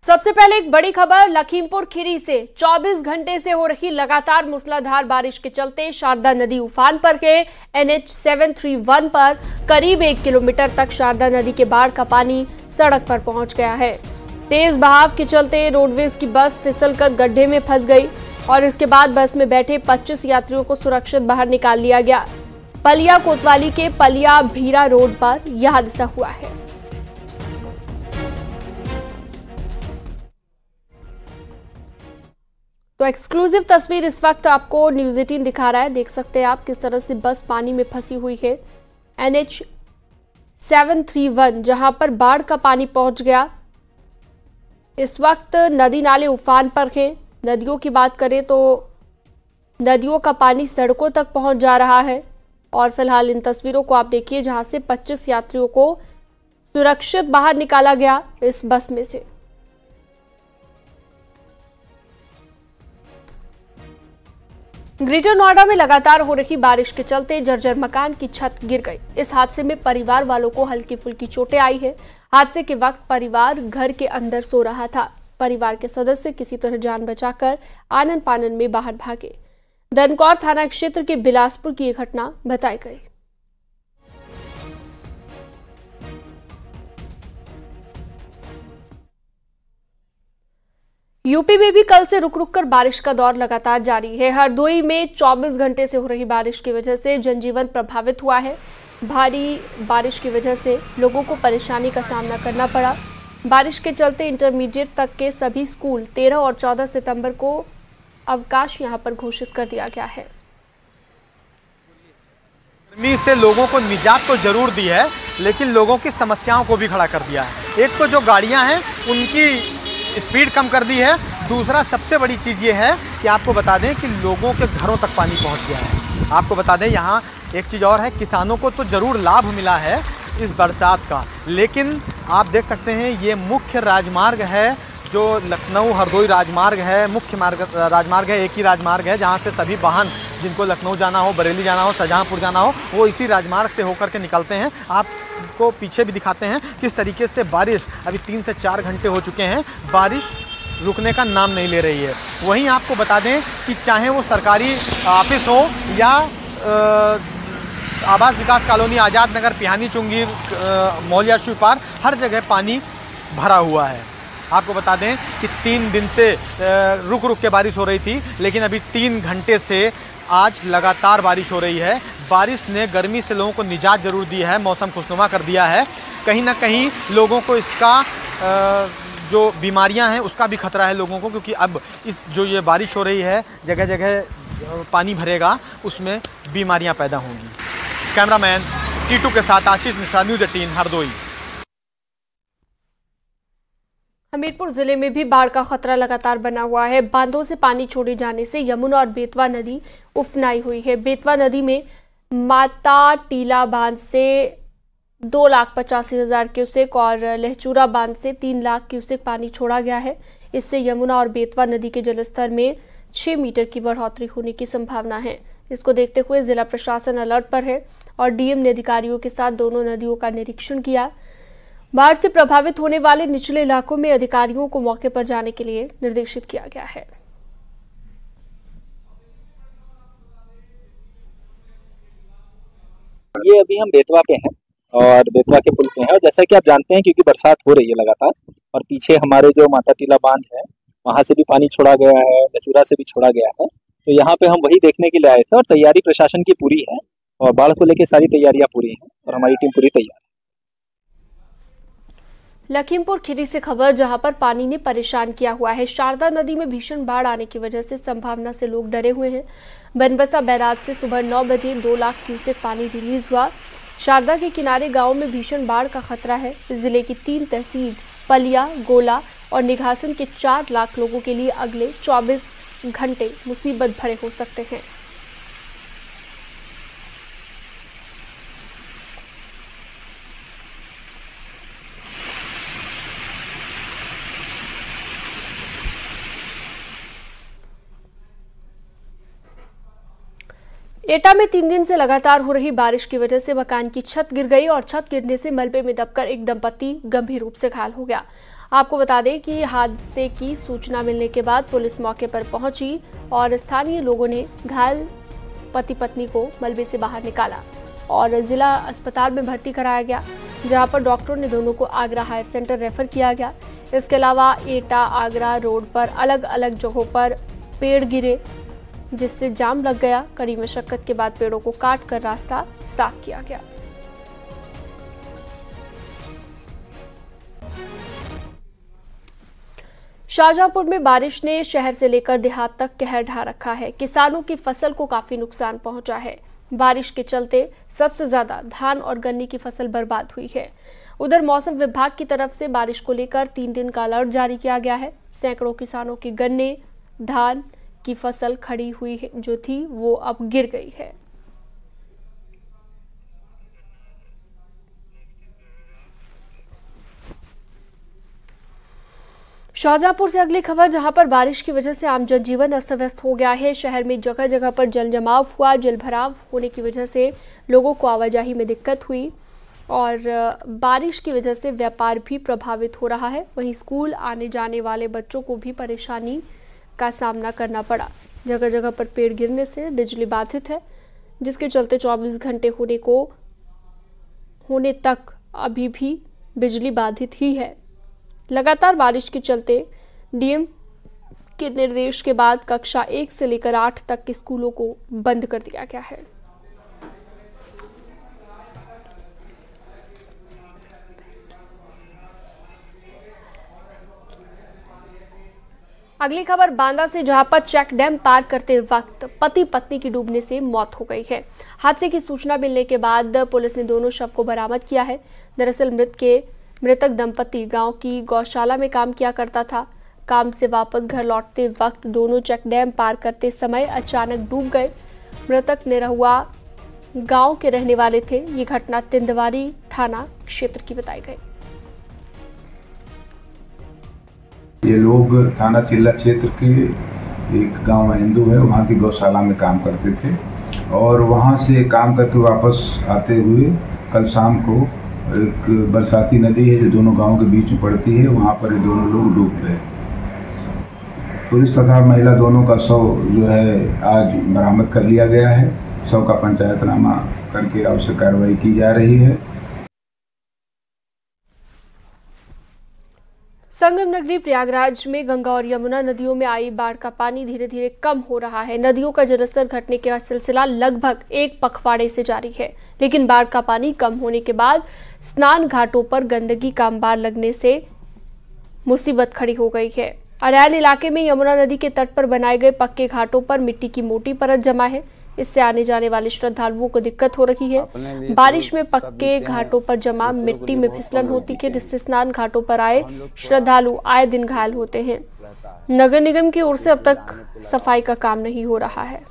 सबसे पहले एक बड़ी खबर लखीमपुर खीरी से 24 घंटे से हो रही लगातार मूसलाधार बारिश के चलते शारदा नदी उफान पर है। NH 731 पर करीब 1 किलोमीटर तक शारदा नदी के बाढ़ का पानी सड़क पर पहुंच गया है। तेज बहाव के चलते रोडवेज की बस फिसलकर गड्ढे में फंस गई और इसके बाद बस में बैठे 25 यात्रियों को सुरक्षित बाहर निकाल लिया गया। पलिया कोतवाली के पलिया भीरा रोड पर यह हादसा हुआ है। तो एक्सक्लूसिव तस्वीर इस वक्त आपको न्यूज़ 18 दिखा रहा है। देख सकते हैं आप किस तरह से बस पानी में फंसी हुई है। NH 731 जहां पर बाढ़ का पानी पहुंच गया। इस वक्त नदी नाले उफान पर हैं। नदियों की बात करें तो नदियों का पानी सड़कों तक पहुंच जा रहा है और फिलहाल इन तस्वीरों को आप देखिए जहां से 25 यात्रियों को सुरक्षित बाहर निकाला गया इस बस में से। ग्रेटर नोएडा में लगातार हो रही बारिश के चलते जर्जर मकान की छत गिर गई। इस हादसे में परिवार वालों को हल्की फुल्की चोटें आई है। हादसे के वक्त परिवार घर के अंदर सो रहा था। परिवार के सदस्य किसी तरह जान बचाकर आनन फानन में बाहर भागे। दनकौर थाना क्षेत्र के बिलासपुर की यह घटना बताई गई। यूपी में भी कल से रुक रुक कर बारिश का दौर लगातार जारी है। हरदोई में 24 घंटे से हो रही बारिश की वजह से जनजीवन प्रभावित हुआ है। भारी बारिश की वजह से लोगों को परेशानी का सामना करना पड़ा। बारिश के चलते इंटरमीडिएट तक के सभी स्कूल 13 और 14 सितंबर को अवकाश यहां पर घोषित कर दिया गया है। गर्मी से लोगों को निजात तो जरूर दी है, लेकिन लोगों की समस्याओं को भी खड़ा कर दिया है। एक तो जो गाड़ियां हैं उनकी स्पीड कम कर दी है। दूसरा सबसे बड़ी चीज़ ये है कि आपको बता दें कि लोगों के घरों तक पानी पहुंच गया है। आपको बता दें यहाँ एक चीज़ और है, किसानों को तो ज़रूर लाभ मिला है इस बरसात का, लेकिन आप देख सकते हैं ये मुख्य राजमार्ग है जो लखनऊ हरदोई राजमार्ग है। मुख्य राजमार्ग है, एक ही राजमार्ग है जहाँ से सभी वाहन जिनको लखनऊ जाना हो, बरेली जाना हो, शाहजहाँपुर जाना हो, वो इसी राजमार्ग से होकर के निकलते हैं। आपको पीछे भी दिखाते हैं किस तरीके से बारिश अभी 3 से 4 घंटे हो चुके हैं, बारिश रुकने का नाम नहीं ले रही है। वहीं आपको बता दें कि चाहे वो सरकारी ऑफिस हो या आवास विकास कॉलोनी, आज़ाद नगर, पिहानी चुंगी, मौलिया पार्क, हर जगह पानी भरा हुआ है। आपको बता दें कि 3 दिन से रुक रुक के बारिश हो रही थी, लेकिन अभी 3 घंटे से आज लगातार बारिश हो रही है। बारिश ने गर्मी से लोगों को निजात ज़रूर दी है, मौसम खुशनुमा कर दिया है। कहीं ना कहीं लोगों को इसका जो बीमारियां हैं उसका भी खतरा है लोगों को, क्योंकि अब इस जो ये बारिश हो रही है जगह जगह पानी भरेगा, उसमें बीमारियां पैदा होंगी। कैमरामैन टीटू के साथ आशीष मिश्रा, न्यूज़ 18 हरदोई। हमीरपुर जिले में भी बाढ़ का खतरा लगातार बना हुआ है। बांधों से पानी छोड़े जाने से यमुना और बेतवा नदी उफनाई हुई है। बेतवा नदी में माता टीला बांध से 2,85,000 क्यूसेक और लहचूरा बांध से 3 लाख क्यूसेक पानी छोड़ा गया है। इससे यमुना और बेतवा नदी के जलस्तर में 6 मीटर की बढ़ोतरी होने की संभावना है। इसको देखते हुए जिला प्रशासन अलर्ट पर है और डीएम ने अधिकारियों के साथ दोनों नदियों का निरीक्षण किया। बाढ़ से प्रभावित होने वाले निचले इलाकों में अधिकारियों को मौके पर जाने के लिए निर्देशित किया गया है। ये अभी हम बेतवा पे हैं और बेतवा के पुल पे हैं, और जैसा कि आप जानते हैं क्योंकि बरसात हो रही है लगातार और पीछे हमारे जो माता टीला बांध है वहां से भी पानी छोड़ा गया है, लचूरा से भी छोड़ा गया है। तो यहाँ पे हम वही देखने के लिए आए थे और तैयारी प्रशासन की पूरी है और बाढ़ को लेकर सारी तैयारियां पूरी हैं और हमारी टीम पूरी तैयार है। लखीमपुर खीरी से खबर, जहां पर पानी ने परेशान किया हुआ है। शारदा नदी में भीषण बाढ़ आने की वजह से संभावना से लोग डरे हुए हैं। बनबसा बैराज से सुबह 9 बजे 2 लाख क्यूसेक पानी रिलीज हुआ। शारदा के किनारे गांव में भीषण बाढ़ का खतरा है। जिले की 3 तहसील पलिया, गोला और निघासन के 4 लाख लोगों के लिए अगले 24 घंटे मुसीबत भरे हो सकते हैं। एटा में 3 दिन से लगातार हो रही बारिश की वजह से मकान की छत गिर गई और छत गिरने से मलबे में दबकर एक दंपति गंभीर रूप से घायल हो गया। आपको बता दें कि हादसे की सूचना मिलने के बाद पुलिस मौके पर पहुंची और स्थानीय लोगों ने घायल पति पत्नी को मलबे से बाहर निकाला और जिला अस्पताल में भर्ती कराया गया, जहां पर डॉक्टरों ने दोनों को आगरा हायर सेंटर रेफर किया गया। इसके अलावा एटा आगरा रोड पर अलग अलग जगहों पर पेड़ गिरे, जिससे जाम लग गया। कड़ी मशक्कत के बाद पेड़ों को काट कर रास्ता साफ किया गया। शाहजहांपुर में बारिश ने शहर से लेकर देहात तक कहर ढा रखा है। किसानों की फसल को काफी नुकसान पहुंचा है। बारिश के चलते सबसे ज्यादा धान और गन्ने की फसल बर्बाद हुई है। उधर मौसम विभाग की तरफ से बारिश को लेकर 3 दिन का अलर्ट जारी किया गया है। सैकड़ों किसानों की गन्ने धान की फसल खड़ी हुई है, जो थी वो अब गिर गई है। शाहजहांपुर से अगली खबर, जहां पर बारिश की वजह से आम जनजीवन अस्त व्यस्त हो गया है। शहर में जगह जगह पर जल जमाव हुआ। जल भराव होने की वजह से लोगों को आवाजाही में दिक्कत हुई और बारिश की वजह से व्यापार भी प्रभावित हो रहा है। वहीं स्कूल आने जाने वाले बच्चों को भी परेशानी का सामना करना पड़ा। जगह जगह पर पेड़ गिरने से बिजली बाधित है, जिसके चलते 24 घंटे होने तक अभी भी बिजली बाधित ही है। लगातार बारिश के चलते डीएम के निर्देश के बाद कक्षा 1 से लेकर 8 तक के स्कूलों को बंद कर दिया गया है। अगली खबर बांदा से, जहां पर चेक डैम पार करते वक्त पति पत्नी की डूबने से मौत हो गई है। हादसे की सूचना मिलने के बाद पुलिस ने दोनों शव को बरामद किया है। दरअसल मृतक दंपति गांव की गौशाला में काम किया करता था। काम से वापस घर लौटते वक्त दोनों चेक डैम पार करते समय अचानक डूब गए। मृतक निरहुआ गांव के रहने वाले थे। ये घटना तिंदवारी थाना क्षेत्र की बताई गई। ये लोग थाना चिल्ला क्षेत्र के एक गांव में हिंदू है, वहाँ की गौशाला में काम करते थे और वहाँ से काम करके वापस आते हुए कल शाम को एक बरसाती नदी है जो दोनों गांवों के बीच में पड़ती है, वहाँ पर ये दोनों लोग डूब गए। पुलिस तथा महिला दोनों का शव जो है आज बरामद कर लिया गया है। शव का पंचायतनामा करके आवश्यक कार्रवाई की जा रही है। संगम नगरी प्रयागराज में गंगा और यमुना नदियों में आई बाढ़ का पानी धीरे धीरे कम हो रहा है। नदियों का जलस्तर घटने का सिलसिला लगभग 1 पखवाड़े से जारी है, लेकिन बाढ़ का पानी कम होने के बाद स्नान घाटों पर गंदगी का अंबार लगने से मुसीबत खड़ी हो गई है। अरैल इलाके में यमुना नदी के तट पर बनाए गए पक्के घाटों पर मिट्टी की मोटी परत जमा है। इससे आने जाने वाले श्रद्धालुओं को दिक्कत हो रही है। बारिश में पक्के घाटों पर जमा मिट्टी में फिसलन होती है, जिससे स्नान घाटों पर आए श्रद्धालु आए दिन घायल होते हैं। नगर निगम की ओर से अब तक सफाई का काम नहीं हो रहा है।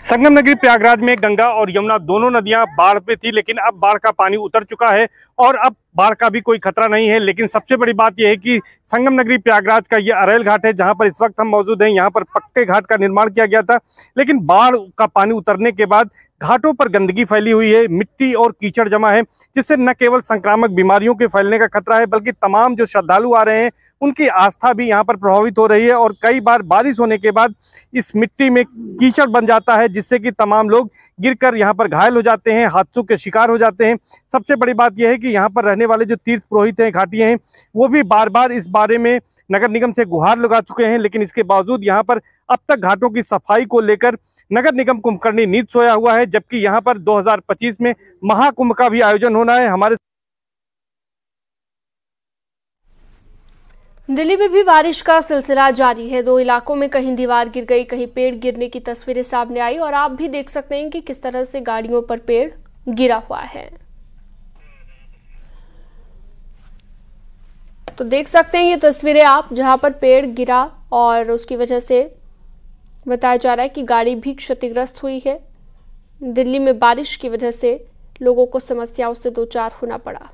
संगम नगरी प्रयागराज में गंगा और यमुना दोनों नदियां बाढ़ पे थी, लेकिन अब बाढ़ का पानी उतर चुका है और अब बाढ़ का भी कोई खतरा नहीं है। लेकिन सबसे बड़ी बात यह है कि संगम नगरी प्रयागराज का ये अरैल घाट है, जहां पर इस वक्त हम मौजूद हैं। यहाँ पर पक्के घाट का निर्माण किया गया था, लेकिन बाढ़ का पानी उतरने के बाद घाटों पर गंदगी फैली हुई है, मिट्टी और कीचड़ जमा है, जिससे न केवल संक्रामक बीमारियों के फैलने का खतरा है, बल्कि तमाम जो श्रद्धालु आ रहे हैं उनकी आस्था भी यहाँ पर प्रभावित हो रही है। और कई बार बारिश होने के बाद इस मिट्टी में कीचड़ बन जाता है, जिससे कि तमाम लोग गिरकर यहाँ पर घायल हो जाते हैं, हादसों के शिकार हो जाते हैं। सबसे बड़ी बात यह है कि यहाँ पर रहने वाले जो तीर्थ पुरोहित हैं, घाटियाँ हैं, वो भी बार बार इस बारे में नगर निगम से गुहार लगा चुके हैं, लेकिन इसके बावजूद यहाँ पर अब तक घाटों की सफाई को लेकर नगर निगम कुंभकर्णी नींद सोया हुआ है। जबकि यहाँ पर 2025 में महाकुंभ का भी आयोजन होना है। हमारे दिल्ली में भी बारिश का सिलसिला जारी है। 2 इलाकों में कहीं दीवार गिर गई, कहीं पेड़ गिरने की तस्वीरें सामने आई और आप भी देख सकते हैं कि किस तरह से गाड़ियों पर पेड़ गिरा हुआ है। तो देख सकते हैं ये तस्वीरें आप, जहां पर पेड़ गिरा और उसकी वजह से बताया जा रहा है कि गाड़ी भी क्षतिग्रस्त हुई है। दिल्ली में बारिश की वजह से लोगों को समस्याओं से दो चार होना पड़ा।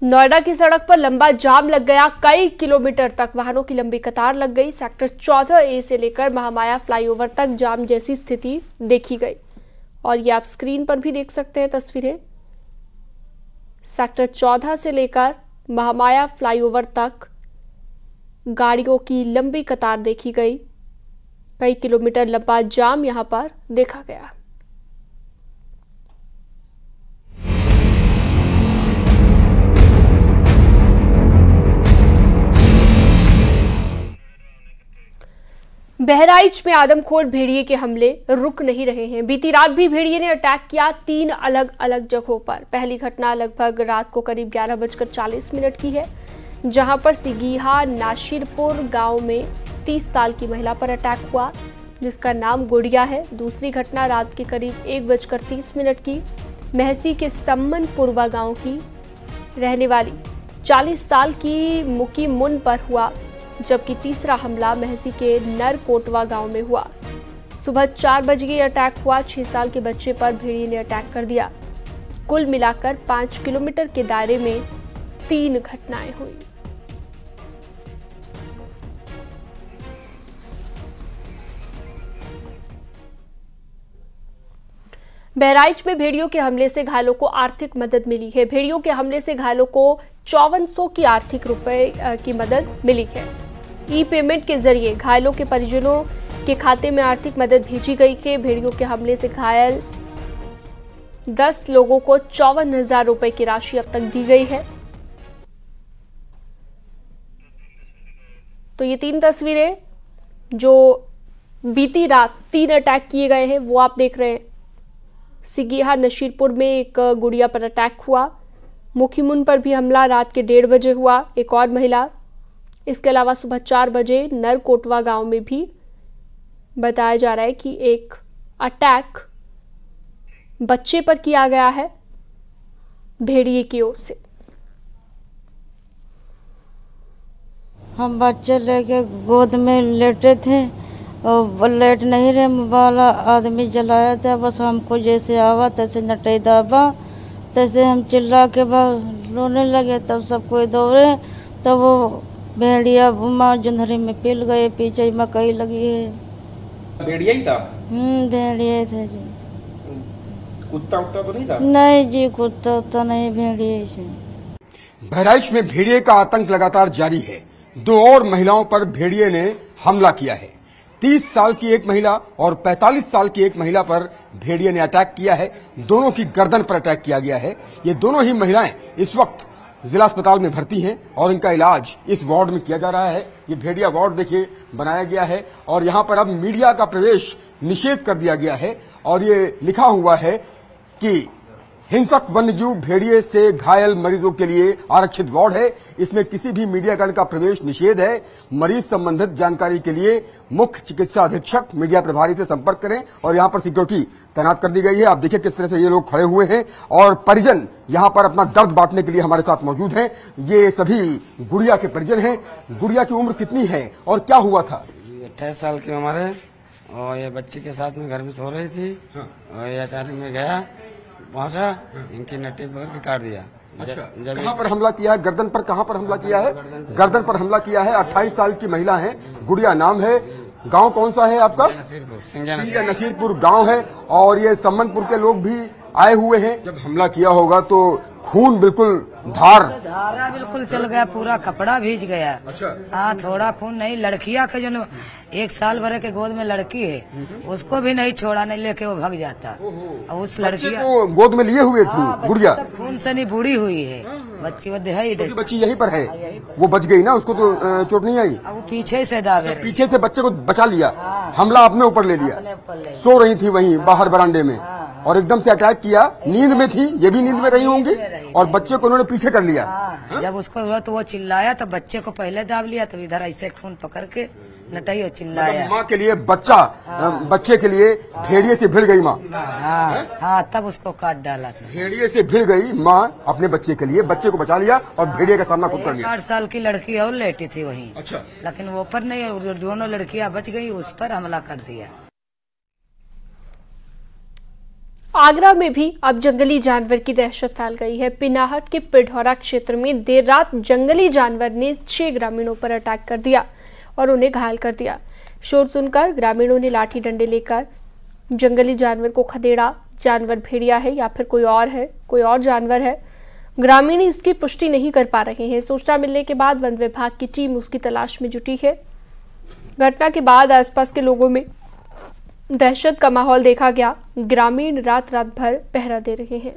नोएडा की सड़क पर लंबा जाम लग गया, कई किलोमीटर तक वाहनों की लंबी कतार लग गई। सेक्टर 14A से लेकर महामाया फ्लाईओवर तक जाम जैसी स्थिति देखी गई और ये आप स्क्रीन पर भी देख सकते हैं तस्वीरें। सेक्टर 14 से लेकर महामाया फ्लाईओवर तक गाड़ियों की लंबी कतार देखी गई, कई किलोमीटर लंबा जाम यहां पर देखा गया। बहराइच में आदमखोर भेड़िए के हमले रुक नहीं रहे हैं। बीती रात भी भेड़िए ने अटैक किया 3 अलग अलग जगहों पर। पहली घटना लगभग रात को करीब 11:40 की है, जहां पर सिगीहा नाशिरपुर गांव में 30 साल की महिला पर अटैक हुआ, जिसका नाम गुड़िया है। दूसरी घटना रात के करीब 1:30 की महसी के सम्मनपुरवा गांव की रहने वाली 40 साल की मुकी मुन पर हुआ, जबकि तीसरा हमला महसी के नरकोटवा गांव में हुआ। सुबह 4 बजे ये अटैक हुआ। 6 साल के बच्चे पर भेड़िए ने अटैक कर दिया। कुल मिलाकर 5 किलोमीटर के दायरे में 3 घटनाएं हुई। बहराइच में भेड़ियों के हमले से घायलों को आर्थिक मदद मिली है। भेड़ियों के हमले से घायलों को 5400 की आर्थिक रुपए की मदद मिली है। ई पेमेंट के जरिए घायलों के परिजनों के खाते में आर्थिक मदद भेजी गई है। भेड़ियों के हमले से घायल 10 लोगों को 54,000 रुपए की राशि अब तक दी गई है। तो ये 3 तस्वीरें जो बीती रात 3 अटैक किए गए हैं वो आप देख रहे हैं। सिगीहा नशीरपुर में एक गुड़िया पर अटैक हुआ। मुखीमुन पर भी हमला रात के 1:30 बजे हुआ, एक और महिला। इसके अलावा सुबह 4 बजे नरकोटवा गांव में भी बताया जा रहा है कि एक अटैक बच्चे पर किया गया है भेड़िए की ओर से। हम बच्चे लेके गोद में लेटे थे और लेट नहीं रहे, मोबाइल आदमी जलाया था। बस हमको जैसे आवा तैसे नटे दाबा, तैसे हम चिल्ला के रोने लगे। तब सब कोई दौड़े, तब वो भेड़िया माँ जुन्हरी में पिल गए। पीछे मकई लगी है। भेड़िया ही था? भेड़िया थे जी। कुत्ता उत्ता तो नहीं था? नहीं जी, कुत्ता उत्ता नहीं, भेड़िया जी। बहराइच में भेड़िए का आतंक लगातार जारी है। 2 और महिलाओं पर भेड़िए ने हमला किया है। 30 साल की एक महिला और 45 साल की एक महिला पर भेड़िए ने अटैक किया है। दोनों की गर्दन पर अटैक किया गया है। ये दोनों ही महिलाएं इस वक्त जिला अस्पताल में भर्ती हैं और इनका इलाज इस वार्ड में किया जा रहा है। ये भेड़िया वार्ड देखिए बनाया गया है और यहाँ पर अब मीडिया का प्रवेश निषेध कर दिया गया है और ये लिखा हुआ है कि हिंसक वन्यजीव भेड़िए से घायल मरीजों के लिए आरक्षित वार्ड है। इसमें किसी भी मीडियाकर्मी का प्रवेश निषेध है। मरीज संबंधित जानकारी के लिए मुख्य चिकित्सा अधीक्षक मीडिया प्रभारी से संपर्क करें और यहाँ पर सिक्योरिटी तैनात कर दी गई है। आप देखिए किस तरह से ये लोग खड़े हुए हैं और परिजन यहाँ पर अपना दर्द बांटने के लिए हमारे साथ मौजूद हैं। ये सभी गुड़िया के परिजन हैं। गुड़िया की उम्र कितनी है और क्या हुआ था? 28 साल की उम्र है और ये बच्चे के साथ में घर में सो रही थी और ये अचानक में गया, पहुंचा, इनकी नट्टी पकड़ के काट दिया। अच्छा, कहाँ पर हमला किया है? गर्दन पर कहाँ पर हमला किया है? गर्दन पर हमला किया है। 28 साल की महिला है, गुड़िया नाम है। गांव कौन सा है आपका? नसीरपुर। नसीरपुर गांव है और ये सम्मनपुर के लोग भी आए हुए हैं। जब हमला किया होगा तो खून बिल्कुल धारा बिल्कुल चल गया, पूरा कपड़ा भीज गया। अच्छा। हाँ, थोड़ा खून नहीं। लड़किया के जो 1 साल भर के गोद में लड़की है उसको भी नहीं छोड़ा, नहीं लेके वो भाग जाता। और उस लड़की को गोद में लिए हुए थी गुड़िया, खून से नहीं बूढ़ी हुई है बच्ची। वो है बच्ची यहीं पर है, वो बच गई ना, उसको तो चोट नहीं आई। वो पीछे से दावे, पीछे से बच्चे को बचा लिया। हमला अपने ऊपर ले लिया। सो रही थी वहीं बाहर बरामदे में और एकदम से अटैक किया। नींद में थी, ये भी नींद में रही होंगी और बच्चे को उन्होंने पीछे कर लिया। जब उसको हुआ तो वो चिल्लाया, तो बच्चे को पहले दाब लिया, तो इधर ऐसे खून पकड़ के नटाई और चिल्लाया। माँ के लिए बच्चे के लिए भेड़िए से भिड़ गई माँ। हाँ, तब उसको काट डाला। भेड़िए से भिड़ गई माँ अपने बच्चे के लिए, बच्चे को बचा लिया और भेड़िए का सामना खुद कर लिया। 8 साल की लड़की और लेटी थी वहीं। अच्छा। लेकिन वो पर नहीं, दोनों लड़कियां बच गई, उस पर हमला कर दिया। आगरा में भी अब जंगली जानवर की दहशत फैल गई है। पिनाहट के पिढौरा क्षेत्र में देर रात जंगली जानवर ने 6 ग्रामीणों पर अटैक कर दिया और उन्हें घायल कर दिया। शोर सुनकर ग्रामीणों ने लाठी डंडे लेकर जंगली जानवर को खदेड़ा। जानवर भेड़िया है या फिर कोई और जानवर है, ग्रामीण इसकी पुष्टि नहीं कर पा रहे हैं। सूचना मिलने के बाद वन विभाग की टीम उसकी तलाश में जुटी है। घटना के बाद आसपास के लोगों में दहशत का माहौल देखा गया। ग्रामीण रात भर पहरा दे रहे हैं।